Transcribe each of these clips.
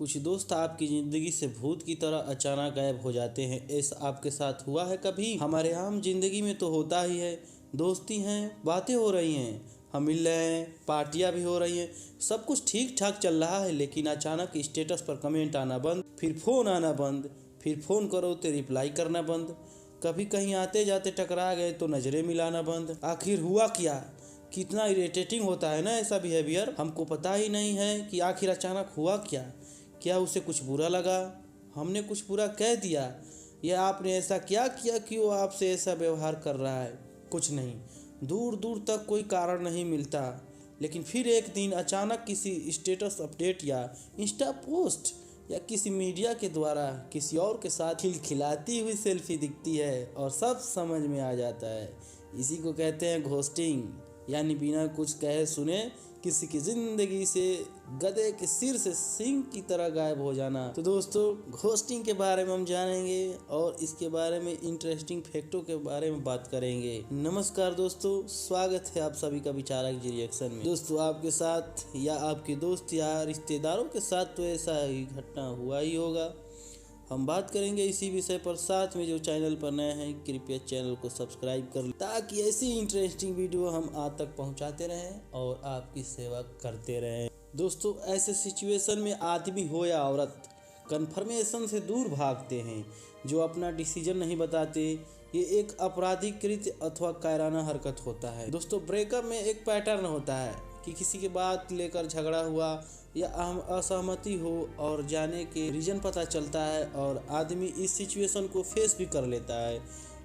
कुछ दोस्त आपकी जिंदगी से भूत की तरह अचानक गायब हो जाते हैं। ऐसा आपके साथ हुआ है कभी? हमारे आम जिंदगी में तो होता ही है। दोस्ती हैं, बातें हो रही हैं, हम मिल रहे हैं, पार्टियां भी हो रही हैं, सब कुछ ठीक ठाक चल रहा है, लेकिन अचानक स्टेटस पर कमेंट आना बंद, फिर फ़ोन आना बंद, फिर फ़ोन करो तो रिप्लाई करना बंद। कभी कहीं आते जाते टकरा गए तो नज़रें मिलाना बंद। आखिर हुआ क्या? कितना इरिटेटिंग होता है ना ऐसा बिहेवियर। हमको पता ही नहीं है कि आखिर अचानक हुआ क्या। क्या उसे कुछ बुरा लगा? हमने कुछ बुरा कह दिया? या आपने ऐसा क्या किया कि वो आपसे ऐसा व्यवहार कर रहा है? कुछ नहीं, दूर दूर तक कोई कारण नहीं मिलता, लेकिन फिर एक दिन अचानक किसी स्टेटस अपडेट या इंस्टा पोस्ट या किसी मीडिया के द्वारा किसी और के साथ खिलखिलाती हुई सेल्फी दिखती है और सब समझ में आ जाता है। इसी को कहते हैं घोस्टिंग, यानी बिना कुछ कहे सुने किसी की ज़िंदगी से गधे के सिर से सींग की तरह गायब हो जाना। तो दोस्तों, घोस्टिंग के बारे में हम जानेंगे और इसके बारे में इंटरेस्टिंग फैक्टों के बारे में बात करेंगे। नमस्कार दोस्तों, स्वागत है आप सभी का विचारक जी रिएक्शन में। दोस्तों, आपके साथ या आपके दोस्त या रिश्तेदारों के साथ तो ऐसा ही घटना हुआ ही होगा। हम बात करेंगे इसी विषय पर। साथ में जो चैनल पर नए हैं, कृपया चैनल को सब्सक्राइब कर लें ताकि ऐसी इंटरेस्टिंग वीडियो हम आप तक पहुंचाते रहें और आपकी सेवा करते रहें। दोस्तों, ऐसे सिचुएशन में आदमी हो या औरत कन्फर्मेशन से दूर भागते हैं, जो अपना डिसीजन नहीं बताते। ये एक आपराधिक कृत्य अथवा कायराना हरकत होता है। दोस्तों, ब्रेकअप में एक पैटर्न होता है कि किसी के बात लेकर झगड़ा हुआ या असहमति हो और जाने के रीज़न पता चलता है और आदमी इस सिचुएशन को फेस भी कर लेता है,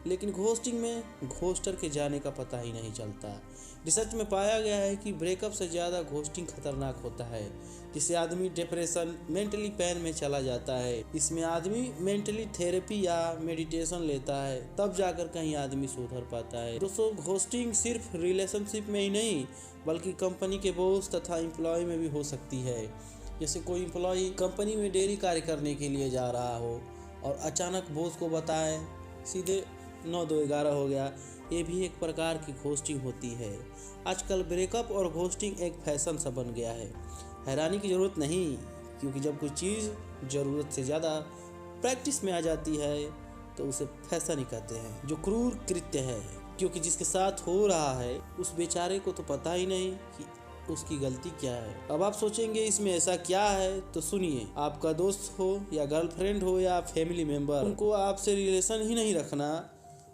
लेकिन घोस्टिंग में घोस्टर के जाने का पता ही नहीं चलता। रिसर्च में पाया गया है कि ब्रेकअप से ज़्यादा घोस्टिंग खतरनाक होता है, जिससे आदमी डिप्रेशन, मेंटली पेन में चला जाता है। इसमें आदमी मेंटली थेरेपी या मेडिटेशन लेता है, तब जाकर कहीं आदमी सुधर पाता है। दोस्तों, घोस्टिंग सिर्फ रिलेशनशिप में ही नहीं बल्कि कंपनी के बॉस तथा एम्प्लॉय में भी हो सकती है। जैसे कोई एम्प्लॉय कंपनी में डेली कार्य करने के लिए जा रहा हो और अचानक बॉस को बताए सीधे 9-2-11 हो गया, ये भी एक प्रकार की घोस्टिंग होती है। आजकल ब्रेकअप और घोस्टिंग एक फैशन सा बन गया है। हैरानी की ज़रूरत नहीं, क्योंकि जब कोई चीज़ ज़रूरत से ज़्यादा प्रैक्टिस में आ जाती है तो उसे फैशन ही कहते हैं, जो क्रूर कृत्य है। क्योंकि जिसके साथ हो रहा है उस बेचारे को तो पता ही नहीं कि उसकी गलती क्या है। अब आप सोचेंगे इसमें ऐसा क्या है, तो सुनिए। आपका दोस्त हो या गर्लफ्रेंड हो या फैमिली मेम्बर, उनको आपसे रिलेशन ही नहीं रखना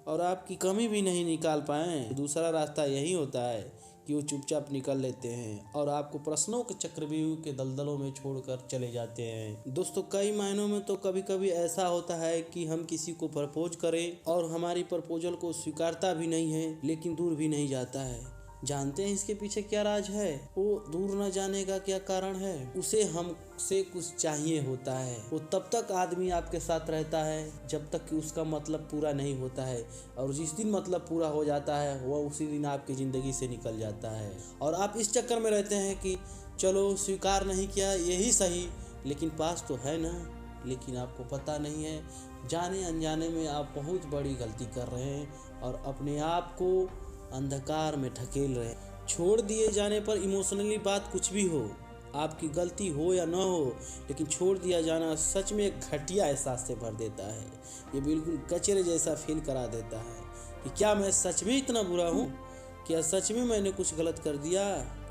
और आपकी कमी भी नहीं निकाल पाए, दूसरा रास्ता यही होता है कि वो चुपचाप निकल लेते हैं और आपको प्रश्नों के चक्रव्यूह के दलदलों में छोड़कर चले जाते हैं। दोस्तों, कई मायनों में तो कभी कभी ऐसा होता है कि हम किसी को प्रपोज करें और हमारी प्रपोजल को स्वीकारता भी नहीं है, लेकिन दूर भी नहीं जाता है। जानते हैं इसके पीछे क्या राज है? वो दूर न जाने का क्या कारण है? उसे हमसे कुछ चाहिए होता है। वो तब तक आदमी आपके साथ रहता है जब तक कि उसका मतलब पूरा नहीं होता है, और जिस दिन मतलब पूरा हो जाता है वह उसी दिन आपकी ज़िंदगी से निकल जाता है। और आप इस चक्कर में रहते हैं कि चलो स्वीकार नहीं किया यही सही, लेकिन पास तो है ना। लेकिन आपको पता नहीं है, जाने अनजाने में आप बहुत बड़ी गलती कर रहे हैं और अपने आप को अंधकार में ढकेल रहे। छोड़ दिए जाने पर इमोशनली बात कुछ भी हो, आपकी गलती हो या ना हो, लेकिन छोड़ दिया जाना सच में एक घटिया एहसास से भर देता है। ये बिल्कुल कचरे जैसा फील करा देता है कि क्या मैं सच में इतना बुरा हूँ? क्या सच में मैंने कुछ गलत कर दिया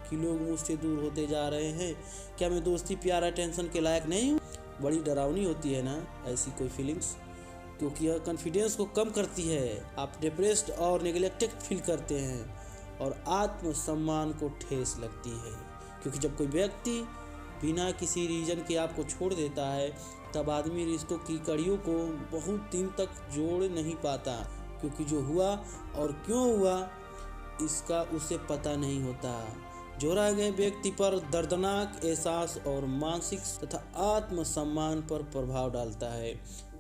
कि लोग मुझसे दूर होते जा रहे हैं? क्या मैं दोस्ती, प्यार, अटेंशन के लायक नहीं हूँ? बड़ी डरावनी होती है ना ऐसी कोई फीलिंग्स, क्योंकि यह कॉन्फिडेंस को कम करती है। आप डिप्रेस्ड और नेग्लेक्टेड फील करते हैं और आत्मसम्मान को ठेस लगती है। क्योंकि जब कोई व्यक्ति बिना किसी रीज़न के आपको छोड़ देता है, तब आदमी रिश्तों की कड़ियों को बहुत दिन तक जोड़ नहीं पाता, क्योंकि जो हुआ और क्यों हुआ इसका उसे पता नहीं होता। जोड़ा गए व्यक्ति पर दर्दनाक एहसास और मानसिक तथा आत्मसम्मान पर प्रभाव डालता है।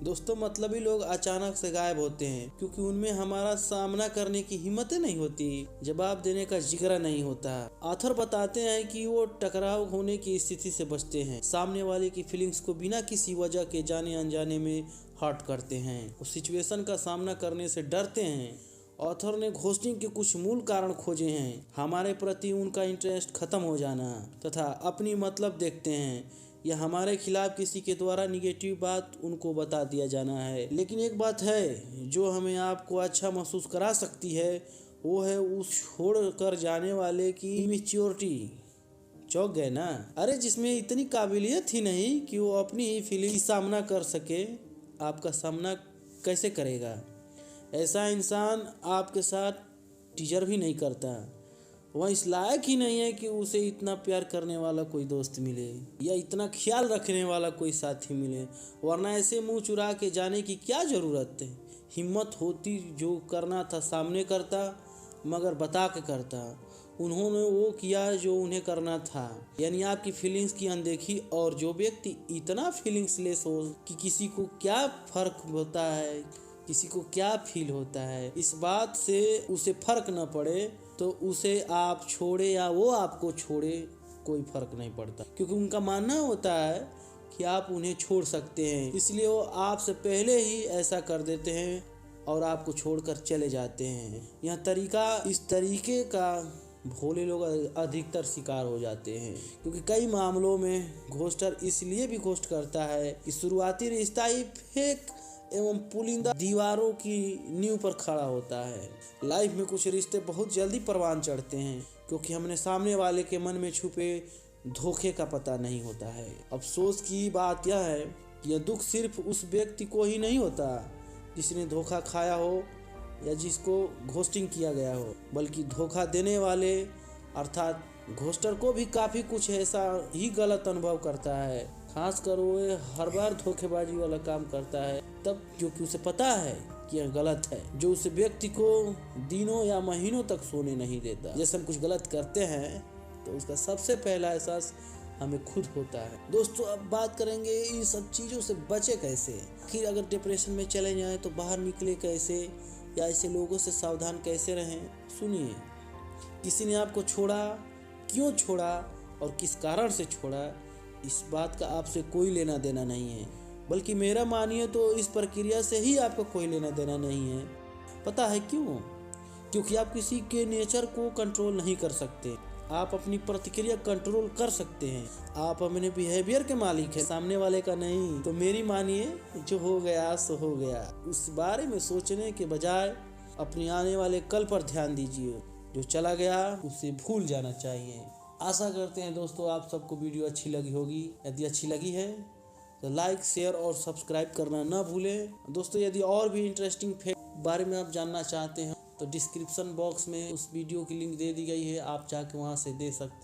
दोस्तों, मतलबी लोग अचानक से गायब होते हैं क्योंकि उनमें हमारा सामना करने की हिम्मत नहीं होती, जवाब देने का जिगरा नहीं होता। ऑथर बताते हैं कि वो टकराव होने की स्थिति से बचते हैं, सामने वाले की फीलिंग्स को बिना किसी वजह के जाने अनजाने में हर्ट करते हैं, उस सिचुएशन का सामना करने से डरते हैं। ऑथर ने घोस्टिंग के कुछ मूल कारण खोजे हैं। हमारे प्रति उनका इंटरेस्ट खत्म हो जाना तथा अपनी मतलब देखते हैं। या हमारे खिलाफ किसी के द्वारा निगेटिव बात उनको बता दिया जाना है। लेकिन एक बात है जो हमें आपको अच्छा महसूस करा सकती है, वो है उस छोड़ कर जाने वाले की इमेच्योरिटी। चौंक गए ना? अरे जिसमें इतनी काबिलियत ही नहीं कि वो अपनी ही फीलिंग सामना कर सके, आपका सामना कैसे करेगा? ऐसा इंसान आपके साथ टीचर भी नहीं करता। वह इस लायक ही नहीं है कि उसे इतना प्यार करने वाला कोई दोस्त मिले या इतना ख्याल रखने वाला कोई साथी मिले, वरना ऐसे मुंह चुरा के जाने की क्या ज़रूरत है। हिम्मत होती जो करना था सामने करता, मगर बता के करता। उन्होंने वो किया जो उन्हें करना था, यानी आपकी फीलिंग्स की अनदेखी। और जो व्यक्ति इतना फीलिंग्स लेस हो कि किसी को क्या फ़र्क होता है, किसी को क्या फील होता है, इस बात से उसे फ़र्क न पड़े, तो उसे आप छोड़े या वो आपको छोड़े कोई फ़र्क नहीं पड़ता। क्योंकि उनका मानना होता है कि आप उन्हें छोड़ सकते हैं, इसलिए वो आपसे पहले ही ऐसा कर देते हैं और आपको छोड़कर चले जाते हैं। इस तरीके का भोले लोग अधिकतर शिकार हो जाते हैं। क्योंकि कई मामलों में घोस्टर इसलिए भी घोस्ट करता है कि शुरुआती रिश्ता ही फेक एवं पुलिंदा दीवारों की नींव पर खड़ा होता है। लाइफ में कुछ रिश्ते बहुत जल्दी परवान चढ़ते हैं, क्योंकि हमने सामने वाले के मन में छुपे धोखे का पता नहीं होता है। अफसोस की बात यह है कि यह दुख सिर्फ उस व्यक्ति को ही नहीं होता जिसने धोखा खाया हो या जिसको घोस्टिंग किया गया हो, बल्कि धोखा देने वाले अर्थात घोस्टर को भी काफ़ी कुछ ऐसा ही गलत अनुभव करता है। खासकर वो हर बार धोखेबाजी वाला काम करता है तब, क्योंकि उसे पता है कि यह गलत है, जो उस व्यक्ति को दिनों या महीनों तक सोने नहीं देता। जैसे हम कुछ गलत करते हैं तो उसका सबसे पहला एहसास हमें खुद होता है। दोस्तों, अब बात करेंगे इन सब चीज़ों से बचे कैसे। आखिर अगर डिप्रेशन में चले जाएं तो बाहर निकले कैसे, या ऐसे लोगों से सावधान कैसे रहें। सुनिए, किसी ने आपको छोड़ा, क्यों छोड़ा और किस कारण से छोड़ा, इस बात का आपसे कोई लेना देना नहीं है। बल्कि मेरा मानिए तो इस प्रक्रिया से ही आपको कोई लेना देना नहीं है। पता है क्यों? क्योंकि आप किसी के नेचर को कंट्रोल नहीं कर सकते। आप अपनी प्रतिक्रिया कंट्रोल कर सकते हैं। आप अपने बिहेवियर के मालिक हैं, सामने वाले का नहीं। तो मेरी मानिए, जो हो गया सो हो गया। उस बारे में सोचने के बजाय अपने आने वाले कल पर ध्यान दीजिए। जो चला गया उसे भूल जाना चाहिए। आशा करते हैं दोस्तों आप सबको वीडियो अच्छी लगी होगी। यदि अच्छी लगी है तो लाइक, शेयर और सब्सक्राइब करना ना भूलें। दोस्तों, यदि और भी इंटरेस्टिंग फैक्ट बारे में आप जानना चाहते हैं तो डिस्क्रिप्शन बॉक्स में उस वीडियो की लिंक दे दी गई है, आप जाके वहां से दे सकते हैं।